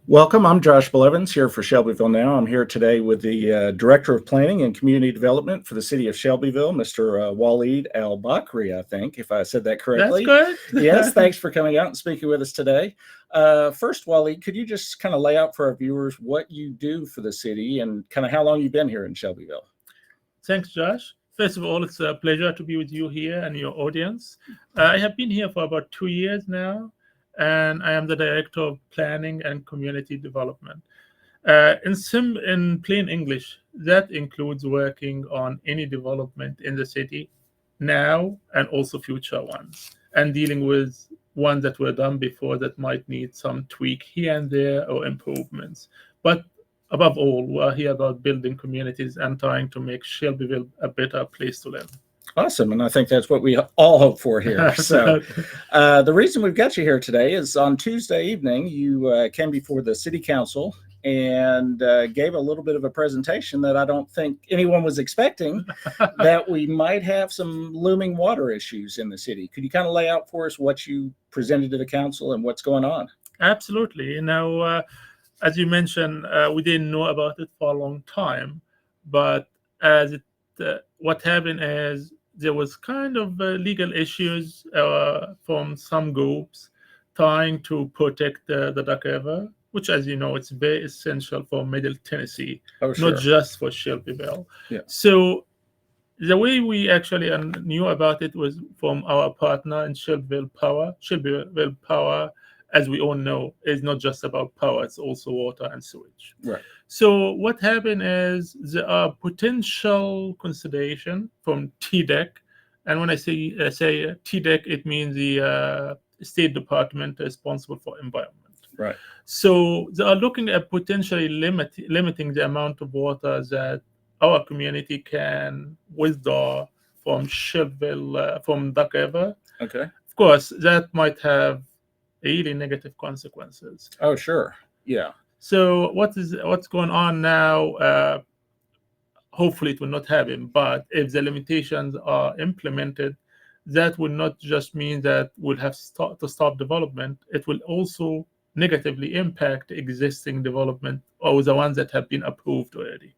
Welcome. I'm Josh Blevins here for Shelbyville Now. I'm here today with the Director of Planning and Community Development for the City of Shelbyville, Mr. Waleed Albakry, I think, if I said that That's correctly. good. Yes, thanks for coming out and speaking with us today. First, Waleed, could you just kind of lay out for our viewers what you do for the city and kind of how long you've been here in Shelbyville? Thanks, Josh. First of all, it's a pleasure to be with you here and your audience. I have been here for about 2 years now, and I am the Director of Planning and Community Development. In plain English, that includes working on any development in the city now and also future ones, and dealing with ones that were done before that might need some tweak here and there or improvements. But above all, we are here about building communities and trying to make Shelbyville a better place to live. Awesome. And I think that's what we all hope for here. So the reason we've got you here today is on Tuesday evening, you came before the city council and gave a little bit of a presentation that I don't think anyone was expecting, that we might have some looming water issues in the city. Could you kind of lay out for us what you presented to the council and what's going on? Absolutely. As you mentioned, we didn't know about it for a long time, but what happened is there was kind of legal issues from some groups trying to protect the Duck River, which, as you know, it's very essential for Middle Tennessee, Sure. not just for Shelbyville. Yeah. So the way we actually knew about it was from our partner in Shelbyville Power. Shelbyville Power, as we all know, is not just about power, it's also water and sewage. Right. So what happened is there are potential consideration from TDEC. And when I say TDEC, it means the State Department responsible for environment. Right. So they are looking at potentially limiting the amount of water that our community can withdraw from Shelbyville, from Duck River. Okay. Of course, that might have really negative consequences. Oh, sure. Yeah. So what's going on now? Hopefully it will not happen, but if the limitations are implemented, that will not just mean that we'll have to stop development. It will also negatively impact existing development or the ones that have been approved already.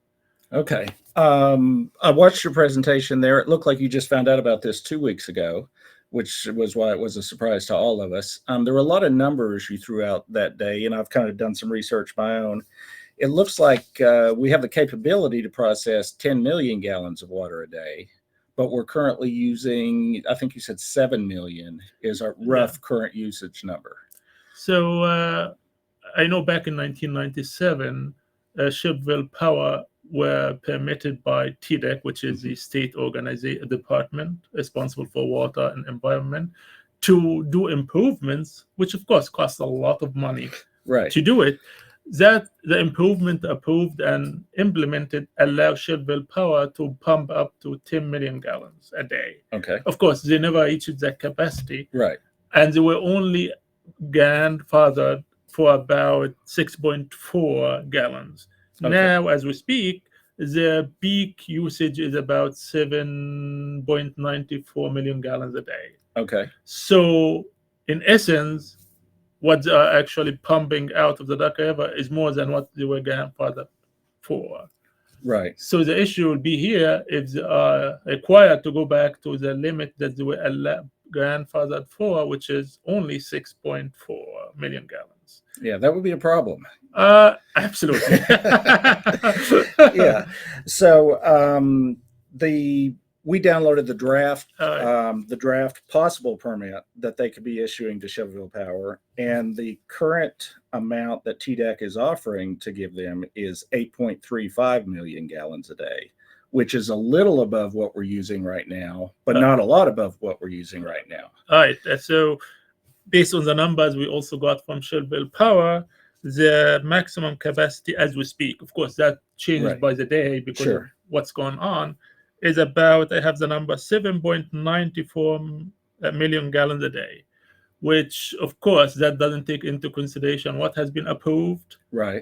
Okay. I watched your presentation there. It looked like you just found out about this 2 weeks ago, which was why it was a surprise to all of us. There were a lot of numbers you threw out that day, and I've kind of done some research of my own. It looks like we have the capability to process 10 million gallons of water a day, but we're currently using, I think you said 7 million is our rough current usage number. So I know back in 1997, Shelbyville Power were permitted by TDEC, which is the state department responsible for water and environment, to do improvements, which of course cost a lot of money to do it. That the improvement approved and implemented allow Shelbyville Power to pump up to 10 million gallons a day. Okay. Of course, they never reached that capacity. Right. And they were only grandfathered for about 6.4 gallons. Okay. Now, as we speak, the peak usage is about 7.94 million gallons a day. Okay. So, in essence, what they are actually pumping out of the Duck River is more than what they were grandfathered for. Right. So the issue will be here if they are required to go back to the limit that they were grandfathered for, which is only 6.4 million gallons. Yeah, that would be a problem. Absolutely. Yeah. So we downloaded the draft possible permit that they could be issuing to Shelbyville Power, and the current amount that TDEC is offering to give them is 8.35 million gallons a day, which is a little above what we're using right now, but not a lot above what we're using right now. All right. So based on the numbers we also got from Shelbyville Power, the maximum capacity as we speak, of course, that changes by the day because of what's going on, is about, I have the number, 7.94 million gallons a day, which, of course, that doesn't take into consideration what has been approved,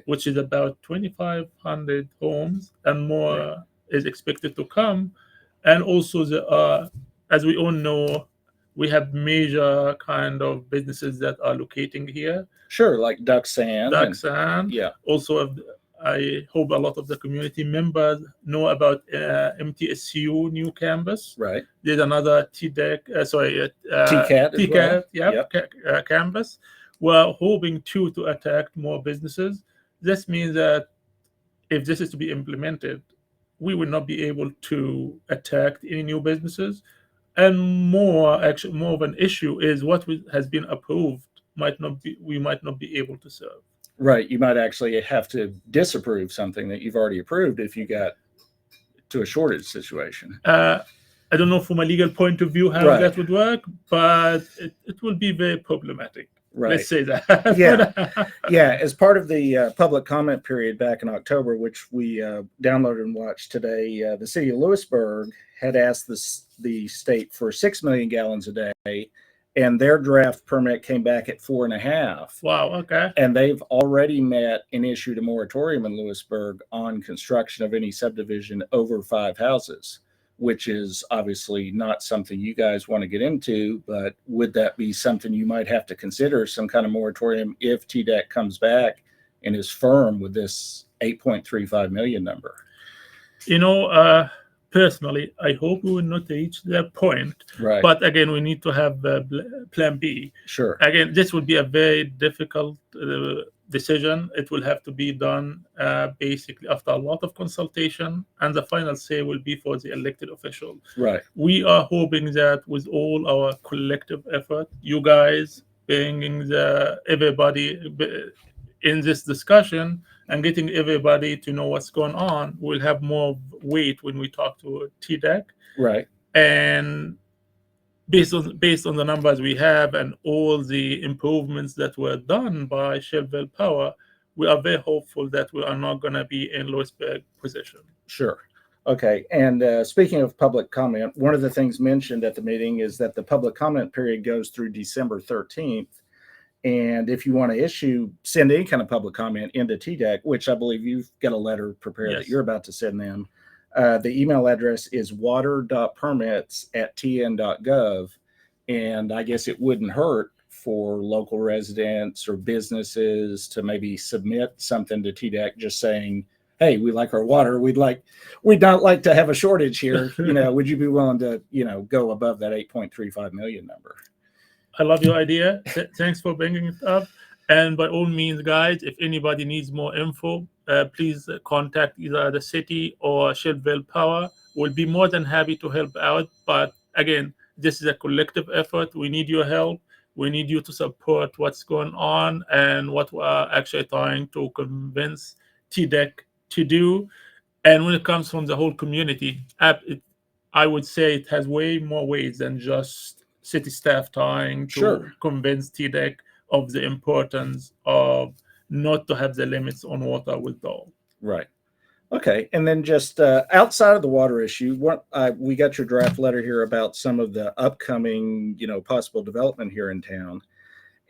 which is about 2,500 homes, and more is expected to come. And also, as we all know, We have major kind of businesses that are locating here. Sure, like Duck Sand. Daxan. Yeah. Also, I hope a lot of the community members know about MTSU new campus. Right. There's another TDEC, TCAT as well. TCAT, campus. We're hoping to attract more businesses. This means that if this is to be implemented, we will not be able to attract any new businesses. And more of an issue is what has been approved we might not be able to serve. Right. You might actually have to disapprove something that you've already approved if you got to a shortage situation. I don't know from a legal point of view how Right. that would work, but it will be very problematic. Right. Let's say that. Yeah. As part of the public comment period back in October, which we downloaded and watched today, the city of Lewisburg had asked the state for 6 million gallons a day, and their draft permit came back at 4.5. Wow. Okay. And they've already met and issued a moratorium in Lewisburg on construction of any subdivision over 5 houses, which is obviously not something you guys want to get into, but would that be something you might have to consider, some kind of moratorium, if TDEC comes back and is firm with this 8.35 million number? Personally, I hope we will not reach that point. Right. But again, we need to have plan B. Sure. Again, this would be a very difficult decision. It will have to be done basically after a lot of consultation, and the final say will be for the elected official. Right. We are hoping that with all our collective effort, you guys bringing everybody in this discussion and getting everybody to know what's going on, will have more weight when we talk to TDEC. Right. And based on the numbers we have and all the improvements that were done by Shelbyville Power, we are very hopeful that we are not going to be in Lewisburg position. Sure. Okay. And speaking of public comment, one of the things mentioned at the meeting is that the public comment period goes through December 13th. And if you want to send any kind of public comment into TDEC, which I believe you've got a letter prepared that you're about to send them, the email address is water.permits@tn.gov. And I guess it wouldn't hurt for local residents or businesses to maybe submit something to TDEC just saying, hey, we like our water. We'd not like to have a shortage here. Would you be willing to, go above that 8.35 million number? I love your idea. Thanks for bringing it up. And by all means, guys, if anybody needs more info, please contact either the city or Shelbyville Power. We'll be more than happy to help out. But again, this is a collective effort. We need your help. We need you to support what's going on and what we are actually trying to convince TDEC to do. And when it comes from the whole community, I would say it has way more ways than just city staff trying to convince TDEC of the importance of not to have the limits on water withdrawal. Right. Okay. And then just outside of the water issue, we got your draft letter here about some of the upcoming, possible development here in town.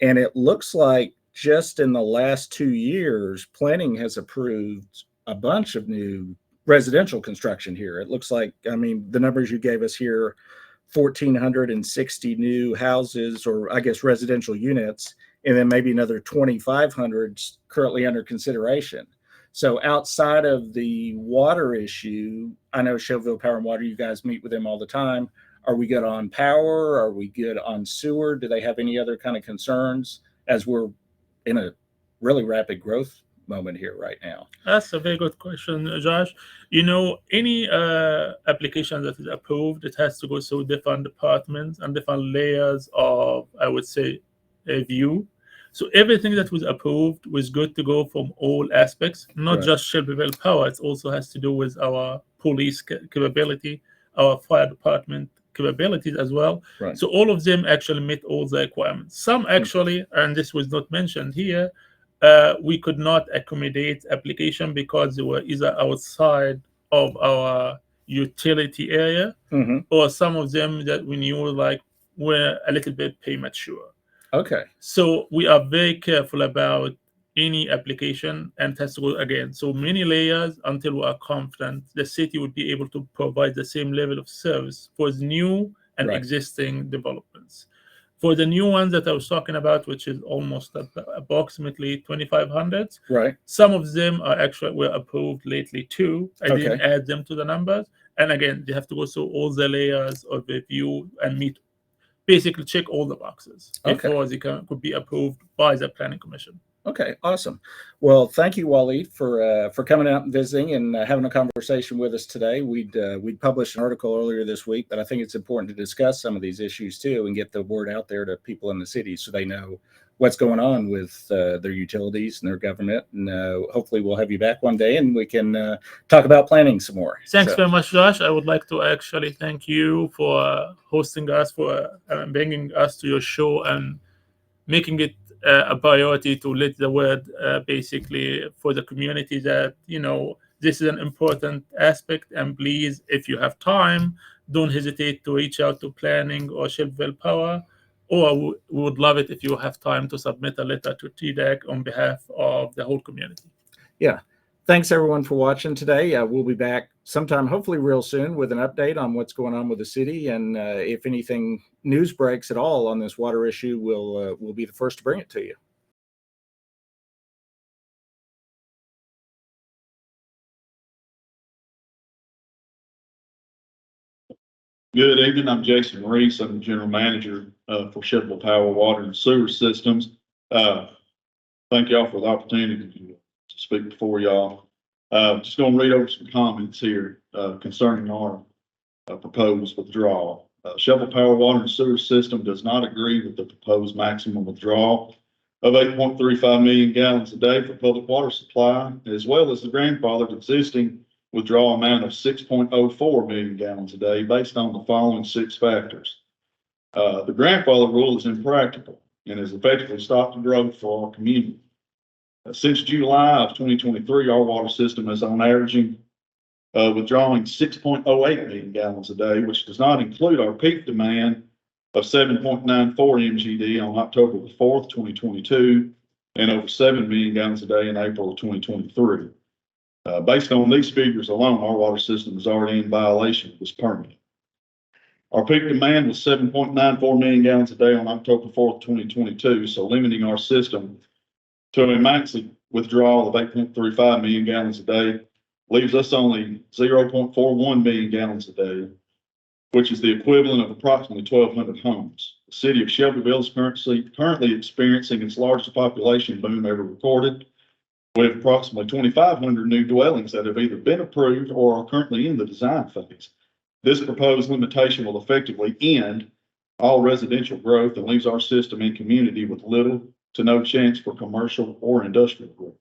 And it looks like just in the last 2 years, planning has approved a bunch of new residential construction here. It looks like, the numbers you gave us here, 1,460 new houses, or I guess residential units, and then maybe another 2,500 currently under consideration. So outside of the water issue, I know Shelbyville Power and Water, you guys meet with them all the time. Are we good on power? Are we good on sewer? Do they have any other kind of concerns as we're in a really rapid growth moment here right now? That's a very good question, Josh. Any application that is approved, it has to go through different departments and different layers of, I would say, a view. So everything that was approved was good to go from all aspects, not just Shelbyville Power. It also has to do with our police capability, our fire department capabilities as well. Right. So all of them actually met all the requirements. Some actually, and this was not mentioned here, we could not accommodate application because they were either outside of our utility area, or some of them that we knew were a little bit premature. Okay. So we are very careful about any application, and it has to go again so many layers until we are confident the city would be able to provide the same level of service for the new and existing development. ones. For the new ones that I was talking about, which is almost approximately 2,500, Right. some of them are actually were approved lately too. I didn't add them to the numbers. And again, they have to go through all the layers of review and basically check all the boxes before they could be approved by the Planning Commission. Okay, awesome. Well, thank you, Waleed, for coming out and visiting and having a conversation with us today. We'd published an article earlier this week, but I think it's important to discuss some of these issues too and get the word out there to people in the city so they know what's going on with their utilities and their government. And hopefully we'll have you back one day and we can talk about planning some more. Thanks very much, Josh. I would like to actually thank you for hosting us, for bringing us to your show and making it a priority to let the word basically for the community that, this is an important aspect. And please, if you have time, don't hesitate to reach out to planning or Shelbyville Power, or we would love it if you have time to submit a letter to TDEC on behalf of the whole community. Yeah. Thanks everyone for watching today. We'll be back sometime, hopefully real soon, with an update on what's going on with the city. And if anything news breaks at all on this water issue, we'll be the first to bring it to you. Good evening. I'm Jason Reese. I'm the General Manager for Shelbyville Power, Water, and Sewer Systems. Thank y'all for the opportunity to speak before y'all. Just going to read over some comments here concerning our proposed withdrawal. Shelbyville Power, Water, and Sewer System does not agree with the proposed maximum withdrawal of 8.35 million gallons a day for public water supply, as well as the grandfathered existing withdrawal amount of 6.04 million gallons a day based on the following 6 factors. The grandfather rule is impractical and has effectively stopped the growth for our community. Since July of 2023, our water system is on averaging withdrawing 6.08 million gallons a day, which does not include our peak demand of 7.94 MGD on October the 4th, 2022, and over 7 million gallons a day in April of 2023. Based on these figures alone, our water system is already in violation of this permit. Our peak demand was 7.94 million gallons a day on October 4th, 2022, so limiting our system to a maximum withdrawal of 8.35 million gallons a day leaves us only 0.41 million gallons a day, which is the equivalent of approximately 1,200 homes. The city of Shelbyville is currently experiencing its largest population boom ever recorded, with approximately 2,500 new dwellings that have either been approved or are currently in the design phase. This proposed limitation will effectively end all residential growth and leaves our system and community with little to no chance for commercial or industrial growth.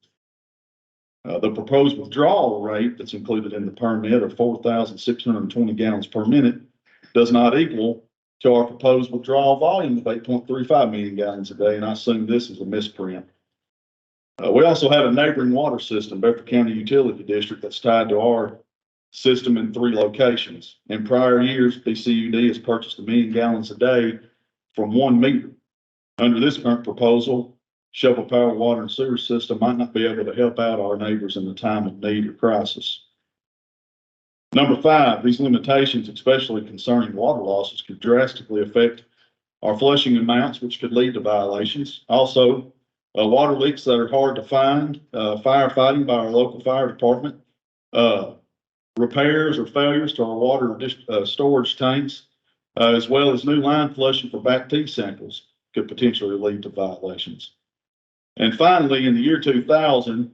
The proposed withdrawal rate that's included in the permit of 4,620 gallons per minute does not equal to our proposed withdrawal volume of 8.35 million gallons a day, and I assume this is a misprint. We also have a neighboring water system, Bedford County Utility District, that's tied to our system in 3 locations. In prior years, BCUD has purchased 1 million gallons a day from 1 meter. Under this current proposal, Shelbyville Power, Water, and Sewer System might not be able to help out our neighbors in the time of need or crisis. Number 5, these limitations, especially concerning water losses, could drastically affect our flushing amounts, which could lead to violations. Also, water leaks that are hard to find, firefighting by our local fire department, repairs or failures to our water storage tanks, as well as new line flushing for back T samples could potentially lead to violations. And finally, in the year 2000,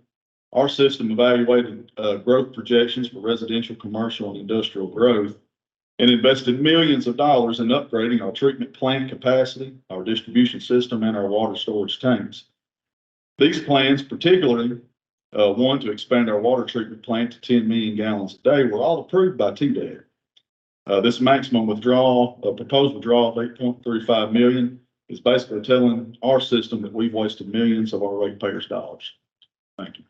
our system evaluated growth projections for residential, commercial, and industrial growth and invested millions of dollars in upgrading our treatment plant capacity, our distribution system, and our water storage tanks. These plans, particularly one to expand our water treatment plant to 10 million gallons a day, were all approved by TDEC. This maximum proposed withdrawal of 8.35 million is basically telling our system that we've wasted millions of our ratepayers' dollars. Thank you.